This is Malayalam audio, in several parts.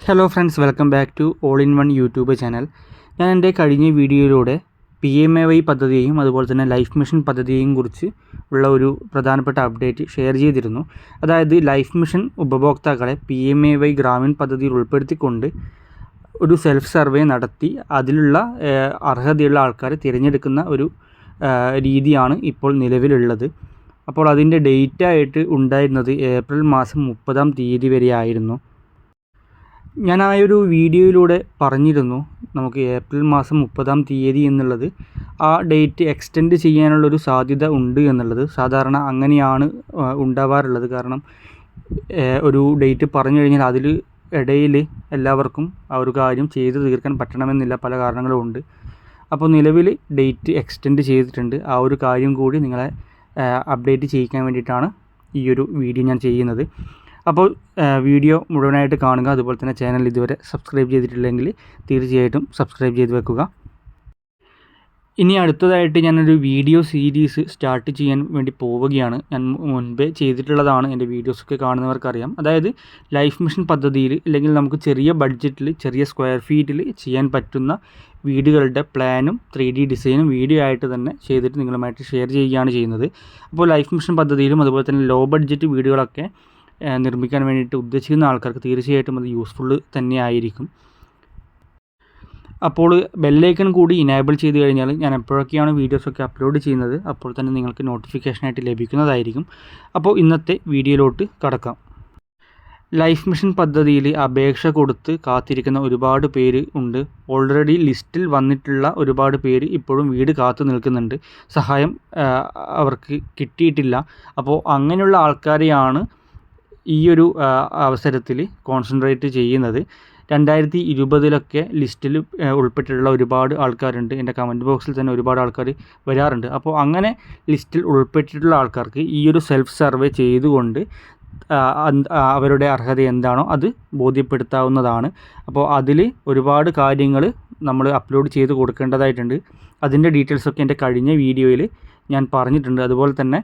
Hello friends, welcome back to all in one YouTube channel. ഞാൻ എൻ്റെ കഴിഞ്ഞ വീഡിയോയിലൂടെ PMAY പദ്ധതിയെയും അതുപോലെ തന്നെ ലൈഫ് മിഷൻ പദ്ധതിയെയും കുറിച്ച് ഉള്ള ഒരു പ്രധാനപ്പെട്ട അപ്ഡേറ്റ് ഷെയർ ചെയ്തിരുന്നു. അതായത് ലൈഫ് മിഷൻ ഉപഭോക്താക്കളെ PMAY ഗ്രാമീൺ പദ്ധതിയിൽ ഉൾപ്പെടുത്തിക്കൊണ്ട് ഒരു സെൽഫ് സർവേ നടത്തി അതിലുള്ള അർഹതയുള്ള ആൾക്കാരെ തിരഞ്ഞെടുക്കുന്ന ഒരു രീതിയാണ് ഇപ്പോൾ നിലവിലുള്ളത്. അപ്പോൾ അതിൻ്റെ ഡേറ്റ് ആയിട്ട് ഉണ്ടായിരുന്നത് ഏപ്രിൽ മാസം 30 വരെ ആയിരുന്നു. ഞാൻ ആ ഒരു വീഡിയോയിലൂടെ പറഞ്ഞിരുന്നു നമുക്ക് ഏപ്രിൽ മാസം 30 എന്നുള്ളത് ആ ഡേറ്റ് എക്സ്റ്റെൻഡ് ചെയ്യാനുള്ളൊരു സാധ്യത ഉണ്ട് എന്നുള്ളത്. സാധാരണ അങ്ങനെയാണ് ഉണ്ടാവാറുള്ളത്. കാരണം ഒരു ഡേറ്റ് പറഞ്ഞു കഴിഞ്ഞാൽ അതിൽ ഇടയിൽ എല്ലാവർക്കും ആ ഒരു കാര്യം ചെയ്തു തീർക്കാൻ പറ്റണമെന്നില്ല, പല കാരണങ്ങളുമുണ്ട്. അപ്പോൾ നിലവിൽ ഡേറ്റ് എക്സ്റ്റെൻഡ് ചെയ്തിട്ടുണ്ട്. ആ ഒരു കാര്യം കൂടി നിങ്ങളെ അപ്ഡേറ്റ് ചെയ്യിക്കാൻ വേണ്ടിയിട്ടാണ് ഈ ഒരു വീഡിയോ ഞാൻ ചെയ്യുന്നത്. അപ്പോൾ വീഡിയോ മുഴുവനായിട്ട് കാണുക. അതുപോലെ തന്നെ ചാനൽ ഇതുവരെ സബ്സ്ക്രൈബ് ചെയ്തിട്ടില്ലെങ്കിൽ തീർച്ചയായിട്ടും സബ്സ്ക്രൈബ് ചെയ്ത് വെക്കുക. ഇനി അടുത്തതായിട്ട് ഞാനൊരു വീഡിയോ സീരീസ് സ്റ്റാർട്ട് ചെയ്യാൻ വേണ്ടി പോവുകയാണ്. ഞാൻ മുൻപേ ചെയ്തിട്ടുള്ളതാണ്, എൻ്റെ വീഡിയോസൊക്കെ കാണുന്നവർക്കറിയാം. അതായത് ലൈഫ് മിഷൻ പദ്ധതിയിൽ അല്ലെങ്കിൽ നമുക്ക് ചെറിയ ബഡ്ജറ്റിൽ ചെറിയ സ്ക്വയർ ഫീറ്റിൽ ചെയ്യാൻ പറ്റുന്ന വീടുകളുടെ പ്ലാനും 3D ഡിസൈനും വീഡിയോ ആയിട്ട് തന്നെ ചെയ്തിട്ട് നിങ്ങളുമായിട്ട് ഷെയർ ചെയ്യുകയാണ് ചെയ്യുന്നത്. അപ്പോൾ ലൈഫ് മിഷൻ പദ്ധതിയിലും അതുപോലെ തന്നെ ലോ ബഡ്ജറ്റ് വീടുകളൊക്കെ നിർമ്മിക്കാൻ വേണ്ടിയിട്ട് ഉദ്ദേശിക്കുന്ന ആൾക്കാർക്ക് തീർച്ചയായിട്ടും അത് യൂസ്ഫുൾ തന്നെയായിരിക്കും. അപ്പോൾ ബെല്ലൈക്കൺ കൂടി ഇനേബിൾ ചെയ്ത് കഴിഞ്ഞാൽ ഞാൻ എപ്പോഴൊക്കെയാണ് വീഡിയോസൊക്കെ അപ്ലോഡ് ചെയ്യുന്നത് അപ്പോൾ തന്നെ നിങ്ങൾക്ക് നോട്ടിഫിക്കേഷനായിട്ട് ലഭിക്കുന്നതായിരിക്കും. അപ്പോൾ ഇന്നത്തെ വീഡിയോയിലോട്ട് കടക്കാം. ലൈഫ് മിഷൻ പദ്ധതിയിൽ അപേക്ഷ കൊടുത്ത് കാത്തിരിക്കുന്ന ഒരുപാട് പേര് ഉണ്ട്. ഓൾറെഡി ലിസ്റ്റിൽ വന്നിട്ടുള്ള ഒരുപാട് പേര് ഇപ്പോഴും വീട് കാത്തു നിൽക്കുന്നുണ്ട്. സഹായം അവർക്ക് കിട്ടിയിട്ടില്ല. അപ്പോൾ അങ്ങനെയുള്ള ആൾക്കാരെയാണ് ഈ ഒരു അവസരത്തിൽ കോൺസെൻട്രേറ്റ് ചെയ്യുന്നത്. 2020 ലിസ്റ്റിൽ ഉൾപ്പെട്ടിട്ടുള്ള ഒരുപാട് ആൾക്കാരുണ്ട്. എൻ്റെ കമൻറ്റ് ബോക്സിൽ തന്നെ ഒരുപാട് ആൾക്കാർ വരാറുണ്ട്. അപ്പോൾ അങ്ങനെ ലിസ്റ്റിൽ ഉൾപ്പെട്ടിട്ടുള്ള ആൾക്കാർക്ക് ഈ ഒരു സെൽഫ് സർവേ ചെയ്തുകൊണ്ട് അവരുടെ അർഹത എന്താണോ അത് ബോധ്യപ്പെടുത്താവുന്നതാണ്. അപ്പോൾ അതിൽ ഒരുപാട് കാര്യങ്ങൾ നമ്മൾ അപ്ലോഡ് ചെയ്ത് കൊടുക്കേണ്ടതായിട്ടുണ്ട്. അതിൻ്റെ ഡീറ്റെയിൽസൊക്കെ എൻ്റെ കഴിഞ്ഞ വീഡിയോയിൽ ഞാൻ പറഞ്ഞിട്ടുണ്ട്. അതുപോലെ തന്നെ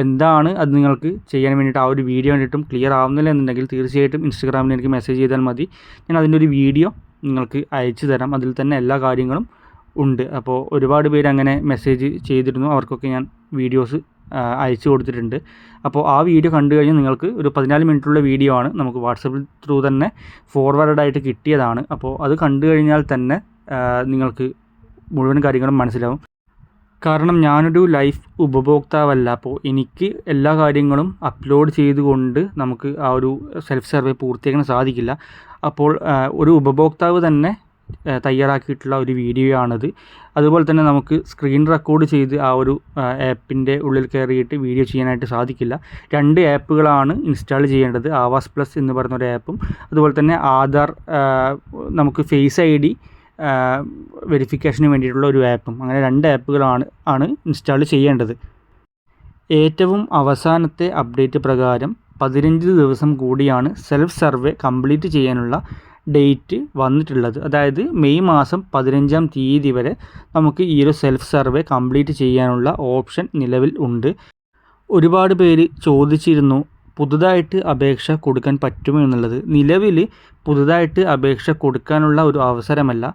എന്താണ് അത് നിങ്ങൾക്ക് ചെയ്യാൻ വേണ്ടിയിട്ട് ആ ഒരു വീഡിയോ വേണ്ടിയിട്ടും ക്ലിയർ ആവുന്നില്ല എന്നുണ്ടെങ്കിൽ തീർച്ചയായിട്ടും ഇൻസ്റ്റഗ്രാമിൽ എനിക്ക് മെസ്സേജ് ചെയ്താൽ മതി. ഞാൻ അതിൻ്റെ ഒരു വീഡിയോ നിങ്ങൾക്ക് അയച്ചു തരാം. അതിൽ തന്നെ എല്ലാ കാര്യങ്ങളും ഉണ്ട്. അപ്പോൾ ഒരുപാട് പേര് അങ്ങനെ മെസ്സേജ് ചെയ്തിരുന്നു. അവർക്കൊക്കെ ഞാൻ വീഡിയോസ് അയച്ചു കൊടുത്തിട്ടുണ്ട്. അപ്പോൾ ആ വീഡിയോ കണ്ടു കഴിഞ്ഞാൽ നിങ്ങൾക്ക് ഒരു 14 മിനിറ്റുള്ള വീഡിയോ ആണ്. നമുക്ക് വാട്സപ്പിൽ ത്രൂ തന്നെ ഫോർവേഡായിട്ട് കിട്ടിയതാണ്. അപ്പോൾ അത് കണ്ടു കഴിഞ്ഞാൽ തന്നെ നിങ്ങൾക്ക് മുഴുവൻ കാര്യങ്ങളും മനസ്സിലാവും. കാരണം ഞാനൊരു ലൈഫ് ഉപഭോക്താവല്ല. അപ്പോൾ എനിക്ക് എല്ലാ കാര്യങ്ങളും അപ്ലോഡ് ചെയ്തുകൊണ്ട് നമുക്ക് ആ ഒരു സെൽഫ് സർവേ പൂർത്തിയാക്കാൻ സാധിക്കില്ല. അപ്പോൾ ഒരു ഉപഭോക്താവ് തന്നെ തയ്യാറാക്കിയിട്ടുള്ള ഒരു വീഡിയോ ആണിത്. അതുപോലെ തന്നെ നമുക്ക് സ്ക്രീൻ റെക്കോർഡ് ചെയ്ത് ആ ഒരു ആപ്പിൻ്റെ ഉള്ളിൽ കയറിയിട്ട് വീഡിയോ ചെയ്യാനായിട്ട് സാധിക്കില്ല. 2 ആപ്പുകളാണ് ഇൻസ്റ്റാൾ ചെയ്യേണ്ടത്. ആവാസ് പ്ലസ് എന്ന് പറയുന്നൊരു ആപ്പും അതുപോലെ തന്നെ ആധാർ നമുക്ക് ഫേസ് ID വെരിഫിക്കേഷന് വേണ്ടിയിട്ടുള്ള ഒരു ആപ്പും. അങ്ങനെ 2 ആപ്പുകളാണ് ഇൻസ്റ്റാൾ ചെയ്യേണ്ടത്. ഏറ്റവും അവസാനത്തെ അപ്ഡേറ്റ് പ്രകാരം 15 ദിവസം കൂടിയാണ് സെൽഫ് സർവേ കംപ്ലീറ്റ് ചെയ്യാനുള്ള ഡേറ്റ് വന്നിട്ടുള്ളത്. അതായത് മെയ് മാസം 15 വരെ നമുക്ക് ഈ ഒരു സെൽഫ് സർവേ കംപ്ലീറ്റ് ചെയ്യാനുള്ള ഓപ്ഷൻ നിലവിൽ ഉണ്ട്. ഒരുപാട് പേര് ചോദിച്ചിരുന്നു പുതുതായിട്ട് അപേക്ഷ കൊടുക്കാൻ പറ്റുമോ എന്നുള്ളത്. നിലവിൽ പുതുതായിട്ട് അപേക്ഷ കൊടുക്കാനുള്ള ഒരു അവസരമല്ല.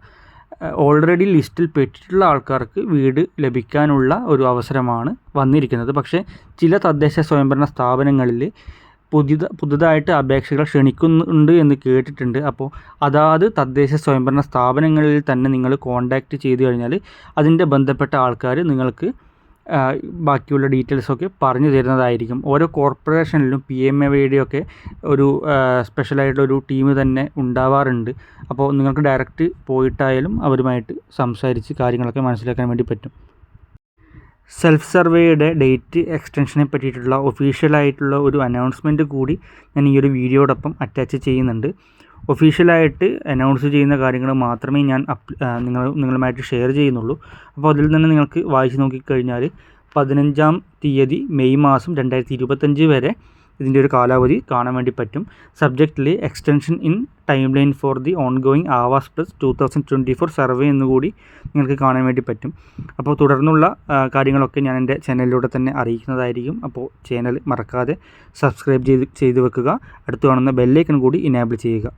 ഓൾറെഡി ലിസ്റ്റിൽ പെട്ടിട്ടുള്ള ആൾക്കാർക്ക് വീട് ലഭിക്കാനുള്ള ഒരു അവസരമാണ് വന്നിരിക്കുന്നത്. പക്ഷേ ചില തദ്ദേശ സ്വയംഭരണ സ്ഥാപനങ്ങളിൽ പുതുതായിട്ട് അപേക്ഷകൾ ക്ഷണിക്കുന്നുണ്ട് എന്ന് കേട്ടിട്ടുണ്ട്. അപ്പോൾ അതാത് തദ്ദേശ സ്വയംഭരണ സ്ഥാപനങ്ങളിൽ തന്നെ നിങ്ങൾ കോൺടാക്റ്റ് ചെയ്ത് കഴിഞ്ഞാൽ അതിൻ്റെ ബന്ധപ്പെട്ട ആൾക്കാർ നിങ്ങൾക്ക് ബാക്കിയുള്ള ഡീറ്റെയിൽസൊക്കെ പറഞ്ഞു തരുന്നതായിരിക്കും. ഓരോ കോർപ്പറേഷനിലും PMAYയുടെയൊക്കെ ഒരു സ്പെഷ്യലായിട്ടുള്ളൊരു ടീം തന്നെ ഉണ്ടാവാറുണ്ട്. അപ്പോൾ നിങ്ങൾക്ക് ഡയറക്റ്റ് പോയിട്ടായാലും അവരുമായിട്ട് സംസാരിച്ച് കാര്യങ്ങളൊക്കെ മനസ്സിലാക്കാൻ വേണ്ടി പറ്റും. സെൽഫ് സർവേയുടെ ഡേറ്റ് എക്സ്റ്റൻഷനെ പറ്റിയിട്ടുള്ള ഒഫീഷ്യലായിട്ടുള്ള ഒരു അനൗൺസ്മെൻറ്റ് കൂടി ഞാൻ ഈ ഒരു വീഡിയോടൊപ്പം അറ്റാച്ച് ചെയ്യുന്നുണ്ട്. ഒഫീഷ്യലായിട്ട് അനൗൺസ് ചെയ്യുന്ന കാര്യങ്ങൾ മാത്രമേ ഞാൻ നിങ്ങളുമായിട്ട് ഷെയർ ചെയ്യുന്നുള്ളൂ. അപ്പോൾ അതിൽ തന്നെ നിങ്ങൾക്ക് വായിച്ച് നോക്കിക്കഴിഞ്ഞാൽ 15 മെയ് മാസം 2025 വരെ ഇതിൻ്റെ ഒരു കാലാവധി കാണാൻ വേണ്ടി പറ്റും. സബ്ജക്റ്റിൽ extension in timeline for the ongoing Awaas plus 2024 survey എന്നുകൂടി നിങ്ങൾക്ക് കാണാൻ വേണ്ടി പറ്റും. അപ്പോൾ തുടർന്നുള്ള കാര്യങ്ങളൊക്കെ ഞാൻ എൻ്റെ ചാനലിലൂടെ തന്നെ അറിയിക്കുന്നതായിരിക്കും. അപ്പോൾ ചാനൽ മറക്കാതെ സബ്സ്ക്രൈബ് ചെയ്ത് വെക്കുക. അടുത്ത് കാണുന്ന ബെല്ലൈക്കൺ കൂടി ഇനേബിൾ ചെയ്യുക.